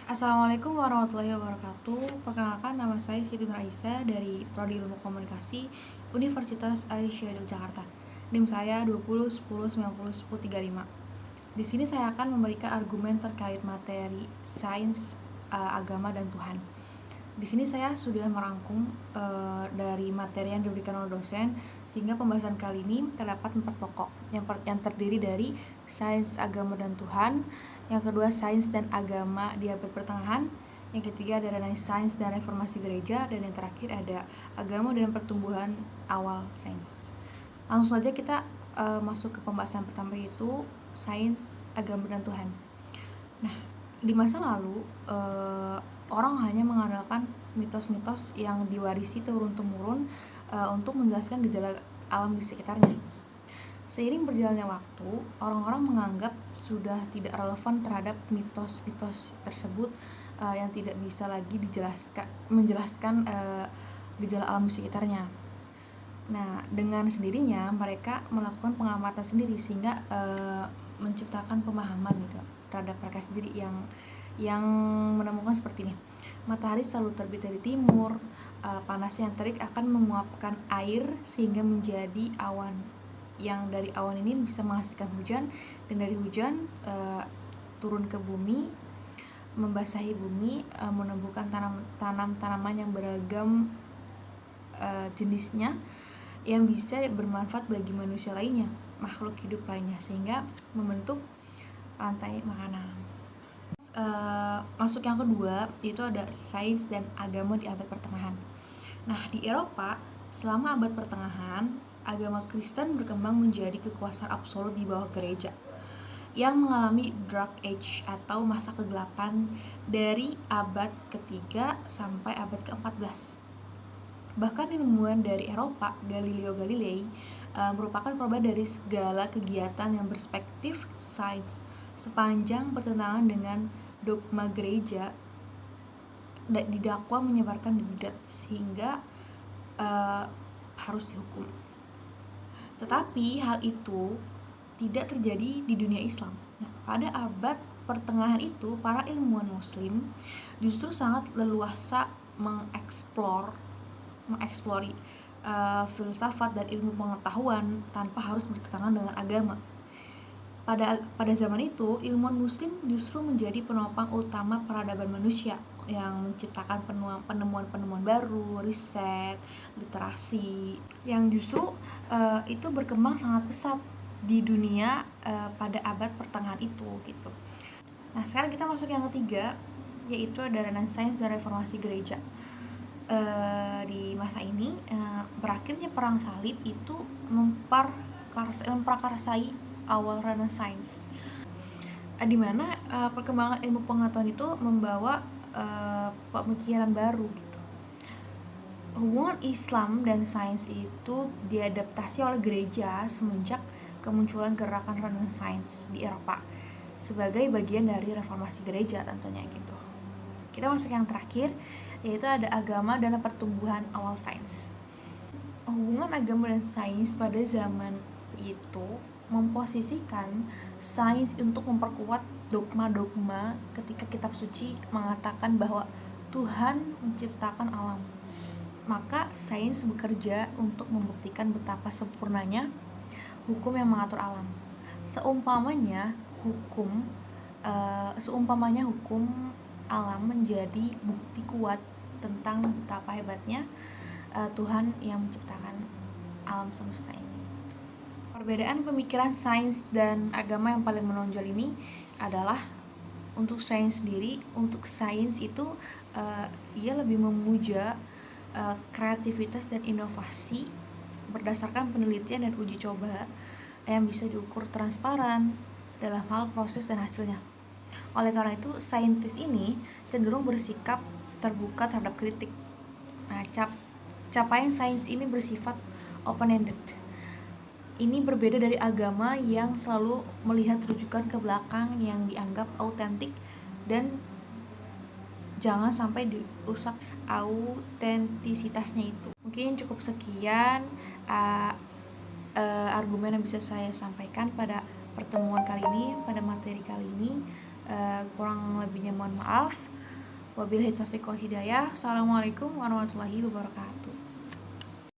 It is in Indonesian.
Assalamualaikum warahmatullahi wabarakatuh. Perkenalkan, nama saya Siti Nuraisa dari Prodi Ilmu Komunikasi Universitas Aisyah Yogyakarta. NIM saya 2010901035. Di sini saya akan memberikan argumen terkait materi sains, agama dan Tuhan. Di sini saya sudah merangkum dari materi yang diberikan oleh dosen, sehingga pembahasan kali ini terdapat 4 pokok yang terdiri dari sains, agama dan Tuhan. Yang kedua, sains dan agama di abad pertengahan. Yang ketiga ada sains dan reformasi gereja. Dan yang terakhir ada agama dan pertumbuhan awal sains. Langsung saja kita masuk ke pembahasan pertama, yaitu sains, agama dan Tuhan. Nah, di masa lalu orang hanya mengandalkan mitos-mitos yang diwarisi turun-temurun untuk menjelaskan gejala alam di sekitarnya. Seiring berjalannya waktu, orang-orang menganggap sudah tidak relevan terhadap mitos-mitos tersebut yang tidak bisa lagi menjelaskan gejala alam di sekitarnya. Nah, dengan sendirinya mereka melakukan pengamatan sendiri sehingga menciptakan pemahaman gitu terhadap mereka sendiri yang menemukan seperti ini. Matahari selalu terbit dari timur, panas yang terik akan menguapkan air sehingga menjadi awan. Yang dari awan ini bisa menghasilkan hujan, dan dari hujan turun ke bumi, membasahi bumi, menumbuhkan tanaman yang beragam jenisnya yang bisa bermanfaat bagi manusia lainnya, makhluk hidup lainnya, sehingga membentuk rantai makanan. Masuk yang kedua, itu ada sains dan agama di abad pertengahan. Nah, di Eropa selama abad pertengahan, agama Kristen berkembang menjadi kekuasaan absolut di bawah gereja yang mengalami Dark Age atau masa kegelapan dari abad ketiga sampai abad ke-14. Bahkan ilmuwan dari Eropa, Galileo Galilei, merupakan korban dari segala kegiatan yang berspektif sains sepanjang bertentangan dengan dogma gereja, didakwa menyebarkan bidat sehingga harus dihukum. Tetapi hal itu tidak terjadi di dunia Islam. Nah, pada abad pertengahan itu, para ilmuwan Muslim justru sangat leluasa mengeksplori filsafat dan ilmu pengetahuan tanpa harus bertentangan dengan agama. Pada zaman itu, ilmuwan Muslim justru menjadi penopang utama peradaban manusia yang menciptakan penemuan-penemuan baru, riset, literasi yang justru itu berkembang sangat pesat di dunia pada abad pertengahan itu gitu. Nah, sekarang kita masuk yang ketiga, yaitu ada sains dan reformasi gereja. Di masa ini berakhirnya perang salib itu memprakarsai awal Renaissance, di mana perkembangan ilmu pengetahuan itu membawa pemikiran baru gitu. Hubungan Islam dan sains itu diadaptasi oleh gereja semenjak kemunculan gerakan Renaissance di Eropa sebagai bagian dari reformasi gereja tentunya gitu. Kita masuk yang terakhir, yaitu ada agama dan pertumbuhan awal sains. Hubungan agama dan sains pada zaman itu memposisikan sains untuk memperkuat dogma-dogma ketika kitab suci mengatakan bahwa Tuhan menciptakan alam. Maka sains bekerja untuk membuktikan betapa sempurnanya hukum yang mengatur alam. Seumpamanya hukum alam menjadi bukti kuat tentang betapa hebatnya Tuhan yang menciptakan alam semesta ini. Perbedaan pemikiran sains dan agama yang paling menonjol ini adalah untuk sains sendiri. Untuk sains itu ia lebih memuja kreativitas dan inovasi berdasarkan penelitian dan uji coba yang bisa diukur transparan dalam hal proses dan hasilnya. Oleh karena itu, saintis ini cenderung bersikap terbuka terhadap kritik. Nah, capaian sains ini bersifat open-ended. Ini berbeda dari agama yang selalu melihat rujukan ke belakang yang dianggap autentik dan jangan sampai dirusak autentisitasnya itu. Mungkin cukup sekian argumen yang bisa saya sampaikan pada pertemuan kali ini, pada materi kali ini. Kurang lebihnya mohon maaf. Wabillahi taufiq wal hidayah. Assalamualaikum warahmatullahi wabarakatuh.